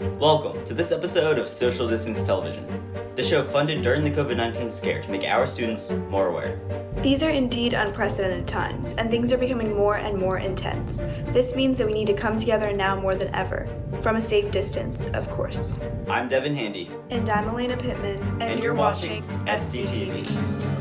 Welcome to this episode of Social Distance Television, the show funded during the COVID-19 scare to make our students more aware. These are indeed unprecedented times, and things are becoming more and more intense. This means that we need to come together now more than ever, from a safe distance, of course. I'm Devin Handy. And I'm Elena Pittman, And you're watching SDTV.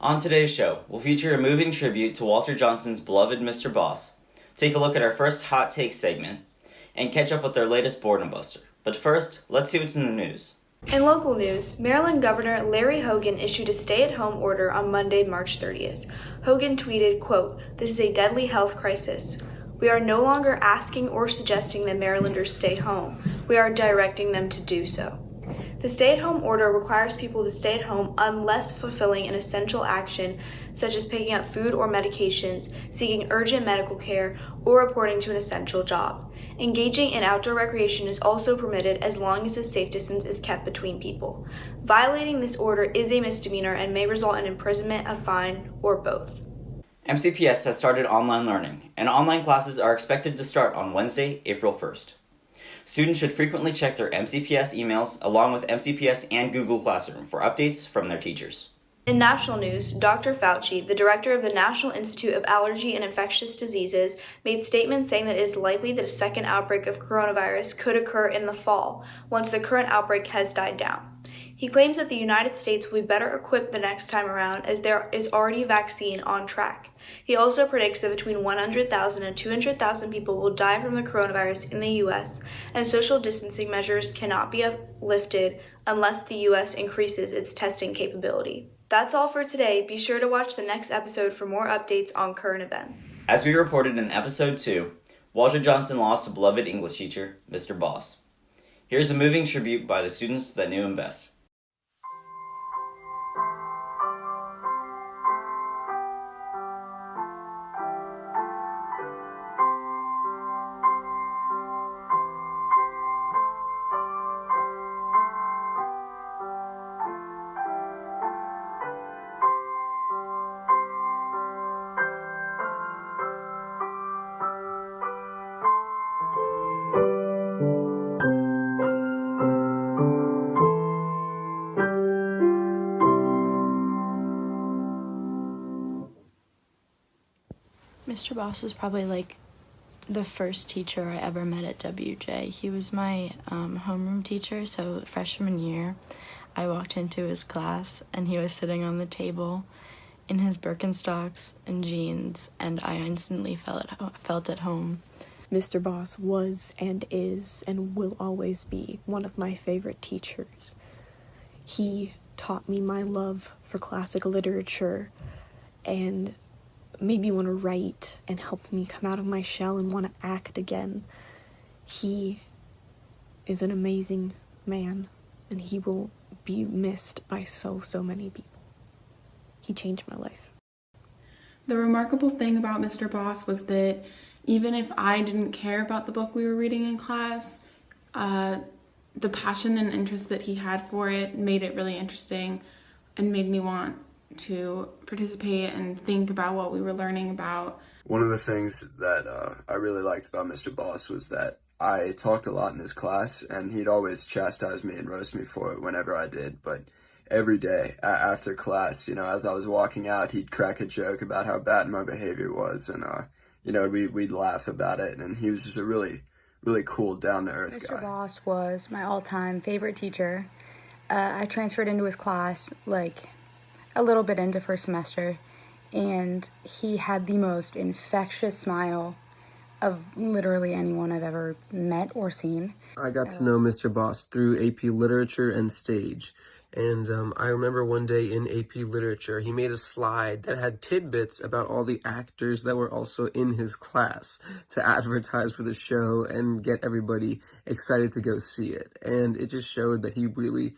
On today's show, we'll feature a moving tribute to Walter Johnson's beloved Mr. Boss, take a look at our first Hot Take segment, and catch up with our latest Boredom Buster. But first, let's see what's in the news. In local news, Maryland Governor Larry Hogan issued a stay-at-home order on Monday, March 30th. Hogan tweeted, quote, "This is a deadly health crisis. We are no longer asking or suggesting that Marylanders stay home. We are directing them to do so." The stay-at-home order requires people to stay at home unless fulfilling an essential action, such as picking up food or medications, seeking urgent medical care, or reporting to an essential job. Engaging in outdoor recreation is also permitted as long as a safe distance is kept between people. Violating this order is a misdemeanor and may result in imprisonment, a fine, or both. MCPS has started online learning, and online classes are expected to start on Wednesday, April 1st. Students should frequently check their MCPS emails along with MCPS and Google Classroom for updates from their teachers. In national news, Dr. Fauci, the director of the National Institute of Allergy and Infectious Diseases, made statements saying that it is likely that a second outbreak of coronavirus could occur in the fall, once the current outbreak has died down. He claims that the United States will be better equipped the next time around as there is already a vaccine on track. He also predicts that between 100,000 and 200,000 people will die from the coronavirus in the U.S., and social distancing measures cannot be lifted unless the U.S. increases its testing capability. That's all for today. Be sure to watch the next episode for more updates on current events. As we reported in episode 2, Walter Johnson lost a beloved English teacher, Mr. Boss. Here's a moving tribute by the students that knew him best. Mr. Boss was probably like the first teacher I ever met at WJ. He was my homeroom teacher, so freshman year, I walked into his class and he was sitting on the table in his Birkenstocks and jeans, and I instantly felt at home. Mr. Boss was and is and will always be one of my favorite teachers. He taught me my love for classic literature and made me want to write and helped me come out of my shell and want to act again. He is an amazing man, and he will be missed by so many people. He changed my life. The remarkable thing about Mr. Boss was that even if I didn't care about the book we were reading in class, the passion and interest that he had for it made it really interesting and made me want to participate and think about what we were learning about. One of the things that I really liked about Mr. Boss was that I talked a lot in his class, and he'd always chastise me and roast me for it whenever I did, but every day after class, as I was walking out, he'd crack a joke about how bad my behavior was, and we'd laugh about it, and he was just a really cool, down-to-earth guy. Mr. Boss was my all-time favorite teacher. I transferred into his class a little bit into first semester, and he had the most infectious smile of literally anyone I've ever met or seen. I got to know Mr. Boss through AP Literature and Stage, And I remember one day in AP Literature, he made a slide that had tidbits about all the actors that were also in his class to advertise for the show and get everybody excited to go see it. And it just showed that he really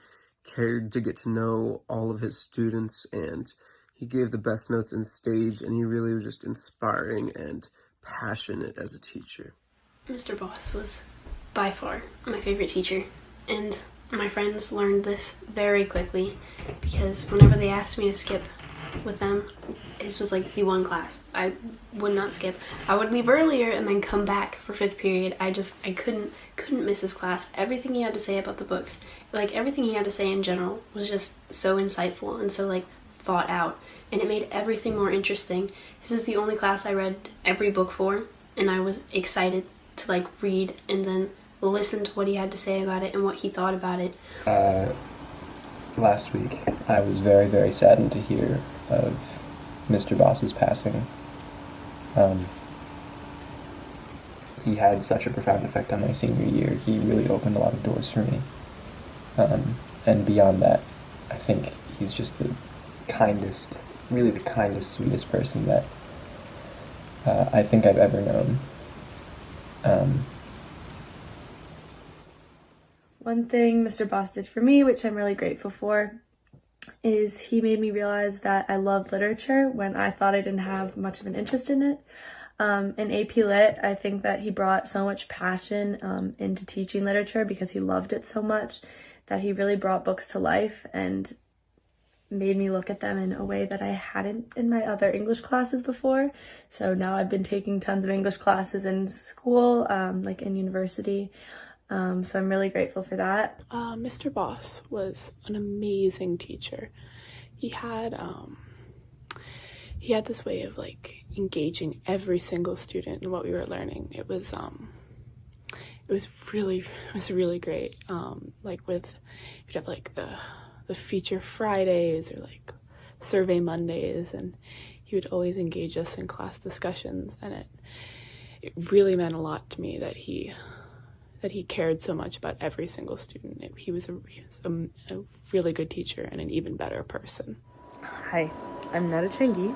cared to get to know all of his students, and he gave the best notes in stage, and he really was just inspiring and passionate as a teacher. Mr. Boss was by far my favorite teacher, and my friends learned this very quickly because whenever they asked me to skip with them, this was like the one class I would not skip. I would leave earlier and then come back for 5th period. I couldn't miss his class. Everything he had to say about the books, like everything he had to say in general, was just so insightful and so like thought out, and it made everything more interesting. This is the only class I read every book for, and I was excited to like read and then listen to what he had to say about it and what he thought about it. Last week, I was very, very saddened to hear of Mr. Boss's passing. He had such a profound effect on my senior year. He really opened a lot of doors for me. And beyond that, I think he's just the kindest, really the kindest, sweetest person that I think I've ever known. One thing Mr. Boss did for me, which I'm really grateful for, is he made me realize that I loved literature when I thought I didn't have much of an interest in it. In AP Lit, I think that he brought so much passion into teaching literature because he loved it so much that he really brought books to life and made me look at them in a way that I hadn't in my other English classes before. So now I've been taking tons of English classes in school, like in university. So I'm really grateful for that. Mr. Boss was an amazing teacher. He had this way of like engaging every single student in what we were learning. It was really great. Like we'd have like the feature Fridays or like survey Mondays, and he would always engage us in class discussions, and it really meant a lot to me that he cared so much about every single student. He was a really good teacher and an even better person. Hi, I'm Netta Chengi,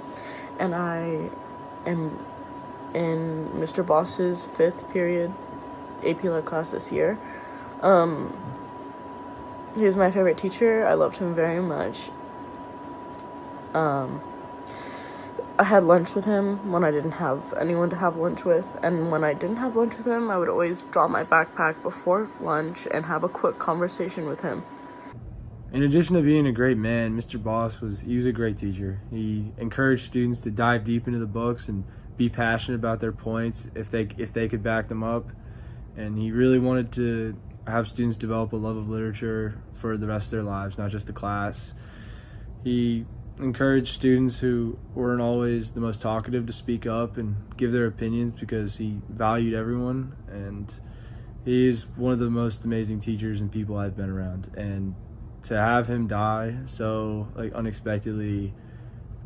and I am in Mr. Boss's 5th period AP Lit class this year. He was my favorite teacher. I loved him very much. I had lunch with him when I didn't have anyone to have lunch with, and when I didn't have lunch with him, I would always drop my backpack before lunch and have a quick conversation with him. In addition to being a great man, Mr. Boss was a great teacher. He encouraged students to dive deep into the books and be passionate about their points if they could back them up, and he really wanted to have students develop a love of literature for the rest of their lives, not just the class. He encouraged students who weren't always the most talkative to speak up and give their opinions because he valued everyone, and he is one of the most amazing teachers and people I've been around. And to have him die so unexpectedly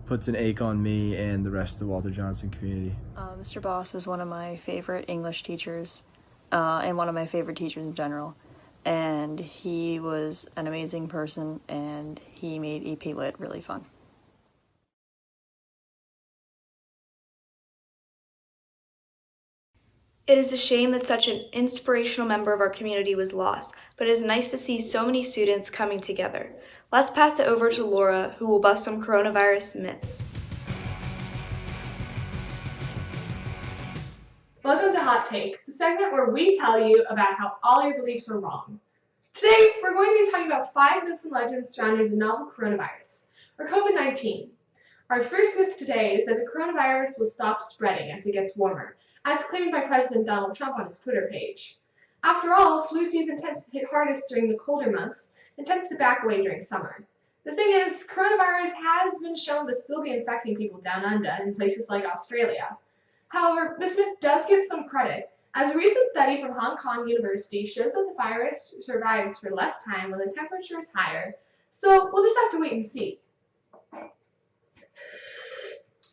puts an ache on me and the rest of the Walter Johnson community. Mr. Boss was one of my favorite English teachers and one of my favorite teachers in general. And he was an amazing person, and he made AP Lit really fun. It is a shame that such an inspirational member of our community was lost, but it is nice to see so many students coming together. Let's pass it over to Laura, who will bust some coronavirus myths. Welcome to Hot Take, the segment where we tell you about how all your beliefs are wrong. Today, we're going to be talking about 5 myths and legends surrounding the novel coronavirus, or COVID-19. Our first myth today is that the coronavirus will stop spreading as it gets warmer, as claimed by President Donald Trump on his Twitter page. After all, flu season tends to hit hardest during the colder months and tends to back away during summer. The thing is, coronavirus has been shown to still be infecting people down under in places like Australia. However, this myth does get some credit, as a recent study from Hong Kong University shows that the virus survives for less time when the temperature is higher, so we'll just have to wait and see.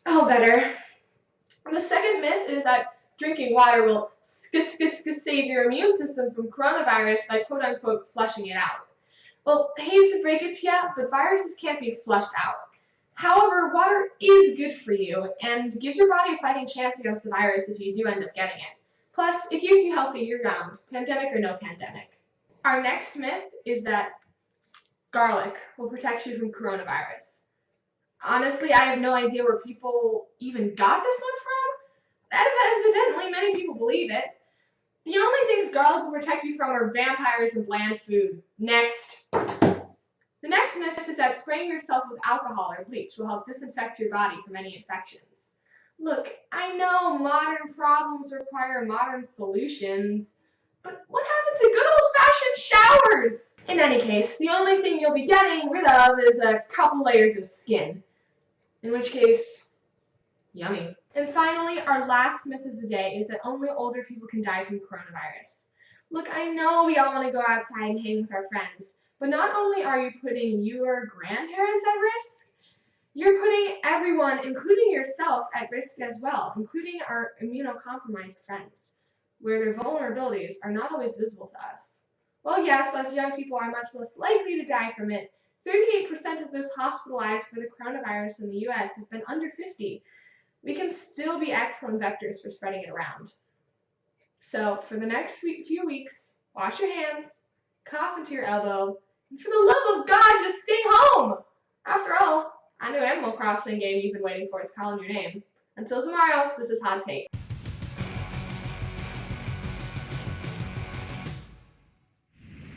Oh, better. The second myth is that drinking water will save your immune system from coronavirus by quote-unquote flushing it out. Well, hate to break it to you, but viruses can't be flushed out. However, water is good for you and gives your body a fighting chance against the virus if you do end up getting it. Plus, it keeps you healthy year-round, pandemic or no pandemic. Our next myth is that garlic will protect you from coronavirus. Honestly, I have no idea where people even got this one from. Evidently, many people believe it. The only things garlic will protect you from are vampires and bland food. Next. The next myth is that spraying yourself with alcohol or bleach will help disinfect your body from any infections. Look, I know modern problems require modern solutions, but what happened to good old-fashioned showers? In any case, the only thing you'll be getting rid of is a couple layers of skin. In which case, yummy. And finally, our last myth of the day is that only older people can die from coronavirus. Look, I know we all want to go outside and hang with our friends, but not only are you putting your grandparents at risk, you're putting everyone, including yourself, at risk as well, including our immunocompromised friends, where their vulnerabilities are not always visible to us. Well, yes, us young people are much less likely to die from it. 38% of those hospitalized for the coronavirus in the US have been under 50. We can still be excellent vectors for spreading it around. So, for the next few weeks, wash your hands, cough into your elbow, and for the love of God, just stay home! After all, I know Animal Crossing game you've been waiting for is calling your name. Until tomorrow, this is Hot Take.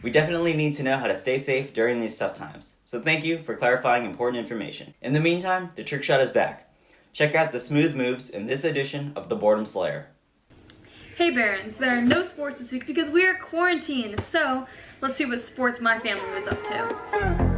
We definitely need to know how to stay safe during these tough times, so thank you for clarifying important information. In the meantime, the Trick Shot is back. Check out the smooth moves in this edition of the Boredom Slayer. Hey Barons, there are no sports this week because we are quarantined, so let's see what sports my family was up to.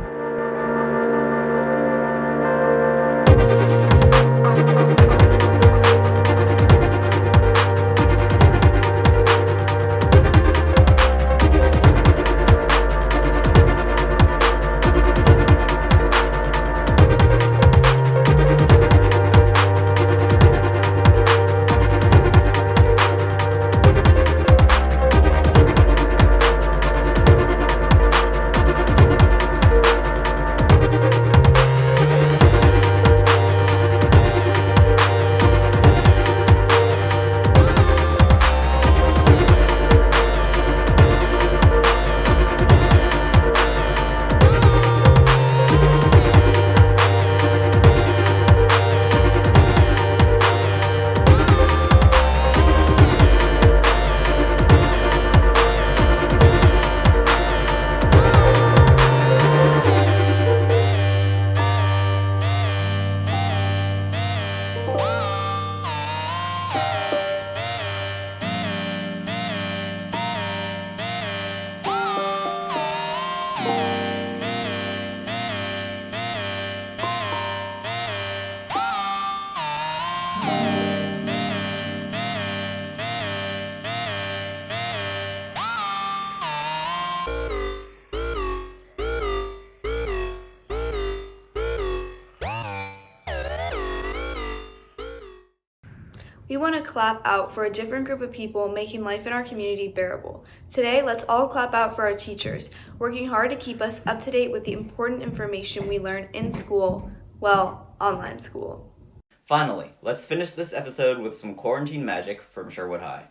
We want to clap out for a different group of people making life in our community bearable. Today, let's all clap out for our teachers, working hard to keep us up to date with the important information we learn in school, well, online school. Finally, let's finish this episode with some quarantine magic from Sherwood High.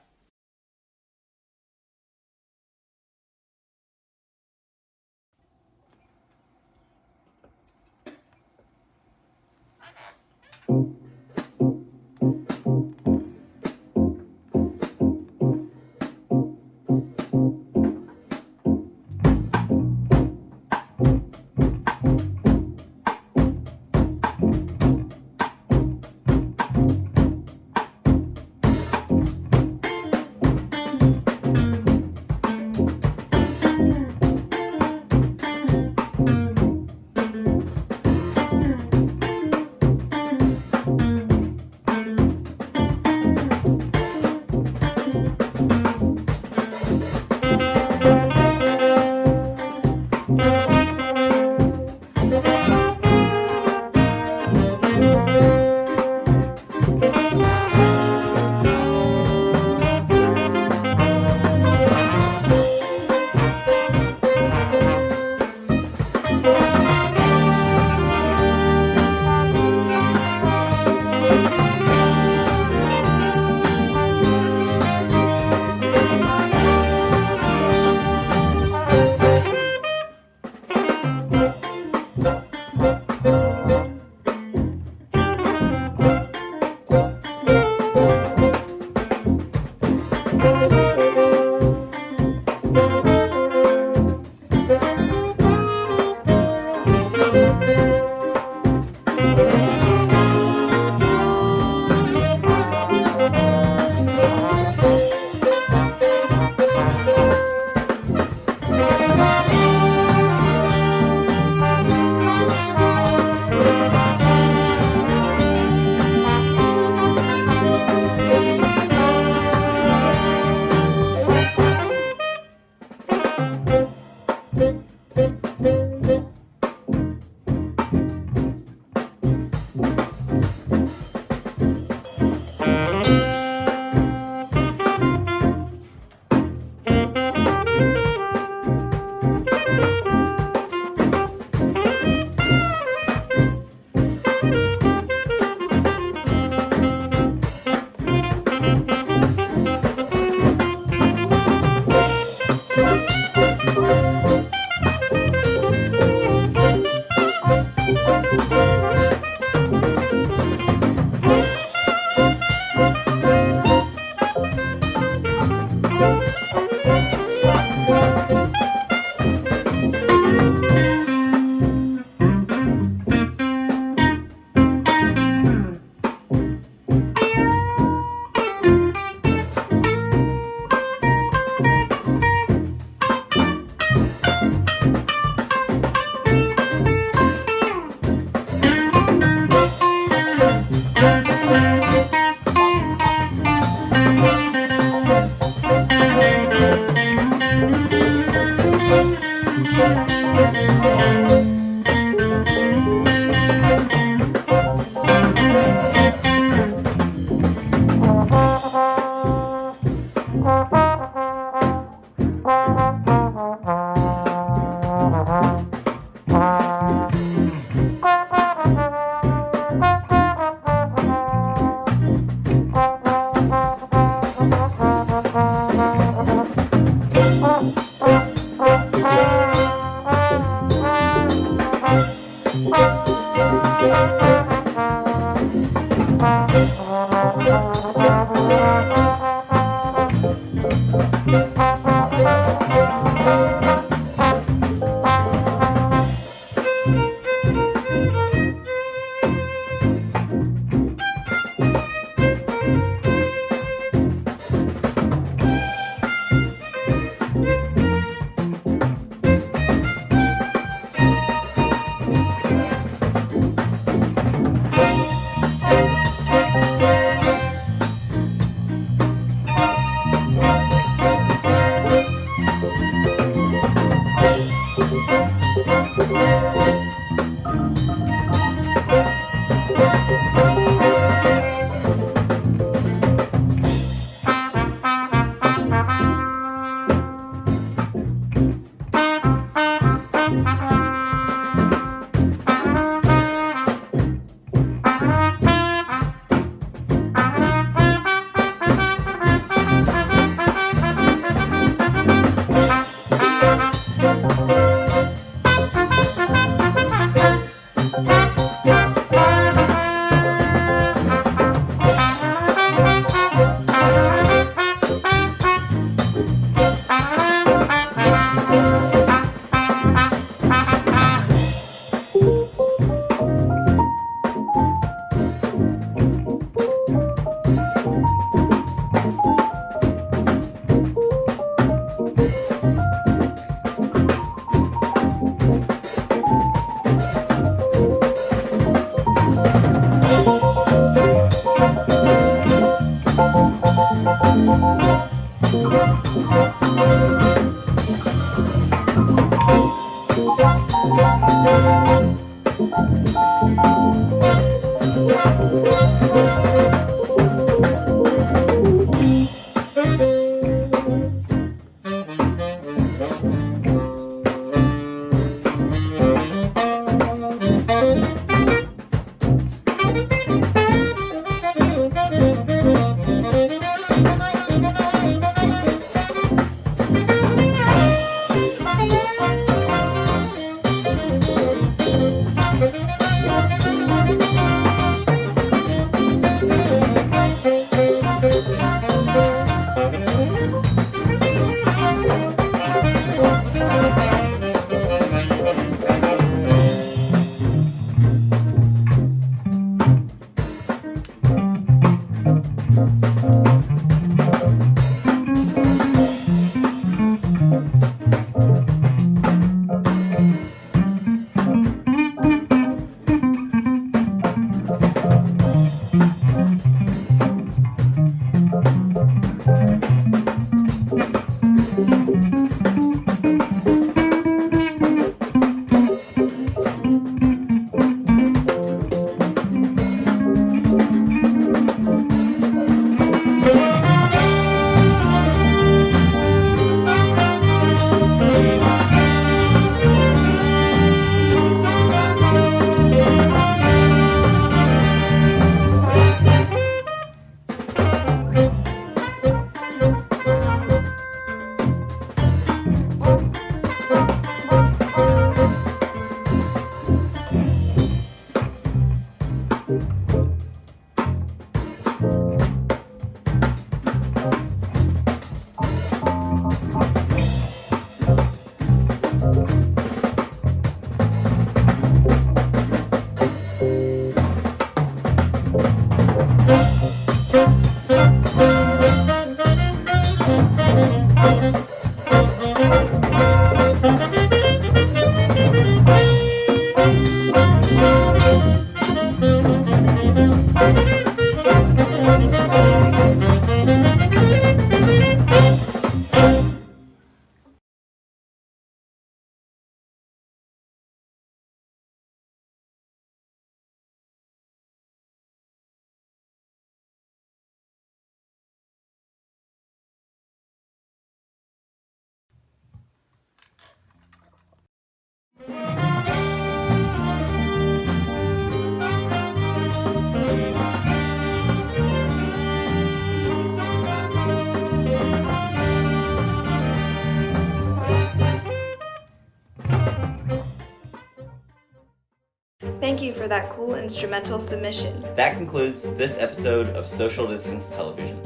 Thank you for that cool instrumental submission. That concludes this episode of Social Distance Television.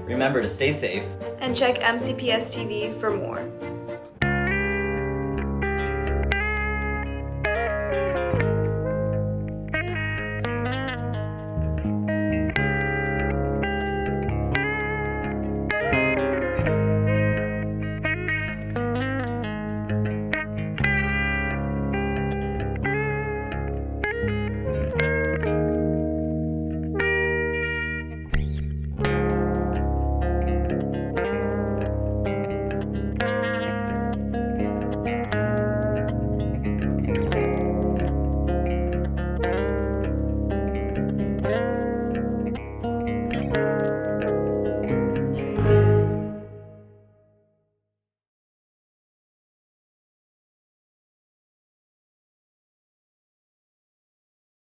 Remember to stay safe And check MCPS TV for more.